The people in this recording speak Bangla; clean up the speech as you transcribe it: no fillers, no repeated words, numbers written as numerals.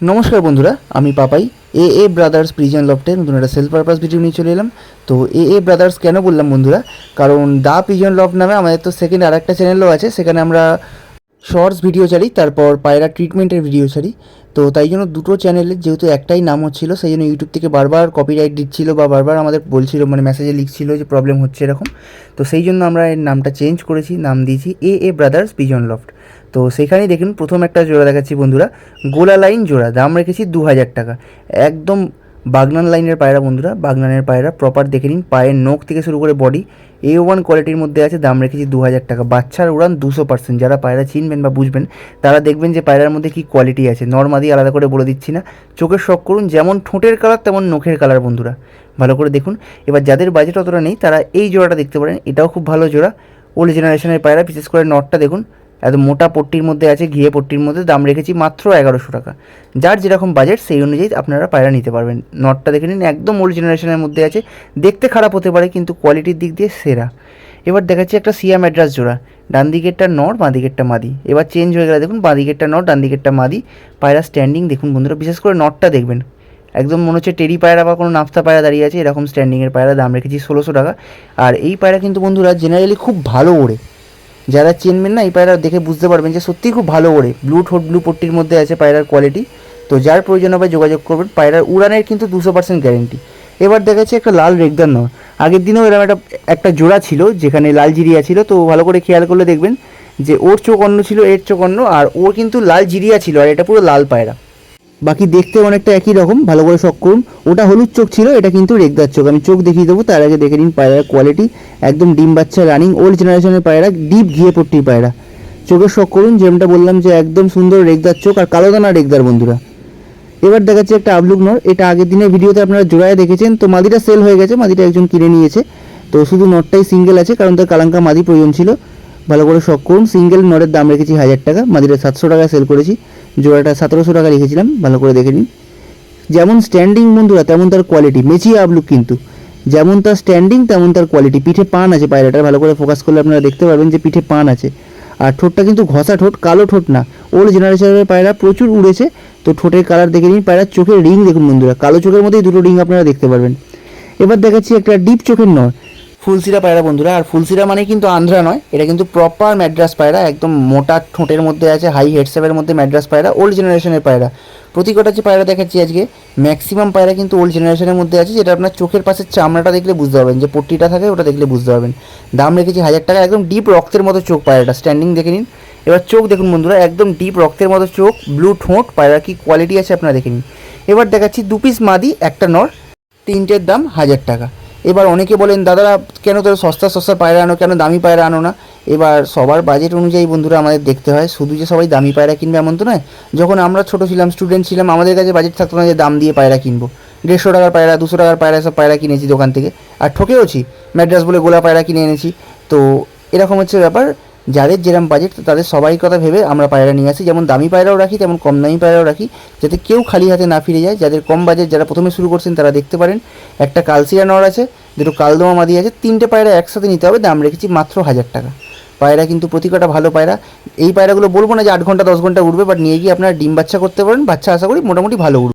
নমস্কার বন্ধুরা, আমি পাপাই। এ ব্রাদার্স প্রিজন লফটে নতুন একটা সেলফ পারপাস ভিডিও নিয়ে চলে এলাম। তো ব্রাদার্স কেন বললাম বন্ধুরা, কারণ দা পিজন লফট নামে আমাদের তো সেকেন্ড আর একটা চ্যানেলও আছে, সেখানে আমরা শর্টস ভিডিও ছাড়ি, তারপর পায়রা ট্রিটমেন্টের ভিডিও ছাড়ি। তো তাই জন্য দুটো চ্যানেলের যেহেতু একটাই নাম হচ্ছিলো, সেই জন্য ইউটিউব থেকে বারবার কপিরাইট দিচ্ছিলো বা বারবার আমাদের বলছিল, মানে মেসেজে লিখছিল যে প্রবলেম হচ্ছে এরকম। তো সেই জন্য আমরা এর নামটা চেঞ্জ করেছি, নাম দিয়েছি ব্রাদার্স পিজন লফট। তো সেখানেই দেখুন প্রথম একটা জোড়া দেখাচ্ছি বন্ধুরা, গোলা লাইন জোড়া, দাম রেখেছি 2000 টাকা। একদম বাগনান লাইনের পায়রা বন্ধুরা, বাগনানের পায়রা প্রপার দেখে নিন, পায়ের নখ থেকে শুরু করে বডি A1 কোয়ালিটির মধ্যে আছে, দাম রেখেছি 2000 টাকা। বাচ্চার উড়ান 200%। যারা পায়রা চিনবেন বা বুঝবেন তারা দেখবেন যে পায়রার মধ্যে কী কোয়ালিটি আছে, নর্মাদি আলাদা করে বলে দিচ্ছি না, চোখের শখ করুন, যেমন ঠোঁটের কালার তেমন নখের কালার বন্ধুরা, ভালো করে দেখুন। এবার যাদের বাজেট অতটা নেই তারা এই জোড়াটা দেখতে পারেন, এটাও খুব ভালো জোড়া, ওল্ড জেনারেশনের পায়রা। বিশেষ করে নটটা দেখুন, এত মোটা পট্টির মধ্যে আছে, ঘিয়ে পট্টির মধ্যে, দাম রেখেছি মাত্র 1100 টাকা। যার যেরকম বাজেট সেই অনুযায়ী আপনারা পায়রা নিতে পারবেন। নটটা দেখে নিন, একদম ওল্ড জেনারেশনের মধ্যে আছে, দেখতে খারাপ হতে পারে কিন্তু কোয়ালিটির দিক দিয়ে সেরা। এবার দেখাচ্ছি একটা সিয়াম অ্যাড্রাস জোড়া, ডান দিকেরটা নর, বাঁ দিকেরটা মাদি। এবার চেঞ্জ হয়ে গেলে দেখুন, বাঁ দিকেরটা নর, ডান দিকেরটা মাদি। পায়রা স্ট্যান্ডিং দেখুন বন্ধুরা, বিশেষ করে নটটা দেখবেন, একদম মনে হচ্ছে টেরি পায়রা বা কোনো নাফতা পায়রা দাঁড়িয়ে আছে, এরকম স্ট্যান্ডিংয়ের পায়রা, দাম রেখেছি 1600 টাকা। আর এই পায়রা কিন্তু বন্ধুরা জেনারেলি খুব ভালো ওড়ে, যারা চিনবেন না এই পায়রা দেখে বুঝতে পারবেন যে সত্যিই খুব ভালো ওড়ে। ব্লু ঠোঁট ব্লু পট্টির মধ্যে আছে পায়রার কোয়ালিটি। তো যার প্রয়োজন হবে যোগাযোগ করবেন, পায়রার উড়ানের কিন্তু 200% গ্যারেন্টি। এবার দেখাচ্ছি একটা লাল রেগদার নর, আগের দিনেও এরকম একটা জোড়া ছিল যেখানে লাল জিরিয়া ছিল। তো ভালো করে খেয়াল করলে দেখবেন যে ওর চোখ অন্য ছিল, এর চোখ অন্য, আর ওর কিন্তু লাল জিরিয়া ছিল, আর এটা পুরো লাল পায়রা। বাকি দেখতে অনেকটা একই রকম, ভালো করে শখ করুন। ওটা হলুদ চোখ ছিল, এটা কিন্তু রেগদার চোখ। আমি চোখ দেখিয়ে দেবো, তার আগে দেখে নিন পায়রার কোয়ালিটি, একদম ডিম বাচ্চা রানিং ওল্ড জেনারেশনের পায়রা, ডিপ ঘিয়ে পট্টির পায়রা। চোখের শখ করুন, যেমনটা বললাম যে একদম সুন্দর রেগদার চোখ আর কালো দানা রেগদার বন্ধুরা। এবার দেখাচ্ছি একটা আবলুক নর, এটা আগের দিনের ভিডিওতে আপনারা জোড়ায় দেখেছেন। তো মাদিটা সেল হয়ে গেছে, মাদিটা একজন কিনে নিয়েছে, তো শুধু নরটাই সিঙ্গেল আছে, কারণ তার কালাঙ্কা মাদি প্রয়োজন ছিল। ভালো করে শখ করুন, সিঙ্গেল নরের দাম রেখেছি 1000 টাকা, মাদিটা 700 টাকায় সেল করেছি, জোড়াটা 1700 টাকা রেখেছিলাম। ভালো করে দেখে নিন, যেমন স্ট্যান্ডিং বন্ধুরা তেমন তার কোয়ালিটি, মেচি আবলুক কিন্তু, যেমন তার স্ট্যান্ডিং তেমন তার কোয়ালিটি। পিঠে পান আছে পায়রাটার, ভালো করে ফোকাস করলে আপনারা দেখতে পারবেন যে পিঠে পান আছে। আর ঠোঁটটা কিন্তু ঘষা ঠোঁট, কালো ঠোঁট না। ওল্ড জেনারেশনের পায়রা প্রচুর উড়েছে, তো ঠোঁটের কালার দেখে নিন। পায়রার চোখের রিং দেখুন বন্ধুরা, কালো চোখের মধ্যেই দুটো রিং আপনারা দেখতে পারবেন। এবার দেখাচ্ছি একটা ডিপ চোখের নর, ফুলসিরা পায়রা বন্ধুরা। আর ফুলসিরা মানে কিন্তু আন্ধ্রা নয়, এটা কিন্তু প্রপার ম্যাড্রাস পায়রা, একদম মোটা ঠোঁটের মধ্যে আছে, হাই হেডসেপের মধ্যে ম্যাড্রাস পায়রা, ওল্ড জেনারেশনের পায়রা। প্রতি কটা যে পায়রা দেখাচ্ছি আজকে, ম্যাক্সিমাম পায়রা কিন্তু ওল্ড জেনারেশনের মধ্যে আছে, যেটা আপনার চোখের পাশে চামড়াটা দেখলে বুঝতে পারবেন, যে পট্টিটা থাকে ওটা দেখলে বুঝতে পারবেন। দাম রেখেছি 1000 টাকা, একদম ডিপ রক্তের মতো চোখ পায়রাটা, স্ট্যান্ডিং দেখে নিন। এবার চোখ দেখুন বন্ধুরা, একদম ডিপ রক্তের মতো চোখ, ব্লু ঠোঁট, পায়রা কি কোয়ালিটি আছে আপনারা দেখে নিন। এবার দেখাচ্ছি 2 পিস মাদি একটা নর, তিনটের দাম 1000 টাকা। এবার অনেকে বলেন দাদারা কেন তোর সস্তা সস্তা পায়রা আনো, কেন দামি পায়রা আনো না? এবার সবার বাজেট অনুযায়ী বন্ধুরা আমাদের দেখতে হয়, শুধু যে সবাই দামি পায়রা কিনবে এমন তো নয়। যখন আমরা ছোটো ছিলাম, স্টুডেন্ট ছিলাম, আমাদের কাছে বাজেট থাকতো না যে দাম দিয়ে পায়রা কিনবো। 150 টাকার পায়রা, 200 টাকার পায়রা, সব পায়রা কিনেছি দোকান থেকে, আর ঠকেওছি, ম্যাড্রাস বলে গোলা পায়রা কিনে এনেছি। তো এরকম হচ্ছে ব্যাপার, যাদের যেরকম বাজেট তাদের সবাই কথা ভেবে আমরা পায়রা নিয়ে আসি, যেমন দামি পায়রাও রাখি তেমন কম দামি পায়রাও রাখি, যাতে কেউ খালি হাতে না ফিরে যায়। যাদের কম বাজেট, যারা প্রথমে শুরু করছেন তারা দেখতে পারেন, একটা কালসিয়া নর আছে, দুটো কালদমা মাদি আছে, তিনটে পায়রা একসাথে নিতে হবে, দাম রেখেছি মাত্র 1000 টাকা। পায়রা কিন্তু প্রতি কটা ভালো পায়রা। এই পায়রাগুলো বলবো না যে 8 ঘন্টা 10 ঘন্টা উঠবে, বাট নিয়ে গিয়ে আপনারা ডিম বাচ্চা করতে পারেন, বাচ্চা আশা করি মোটামুটি ভালো উঠবে।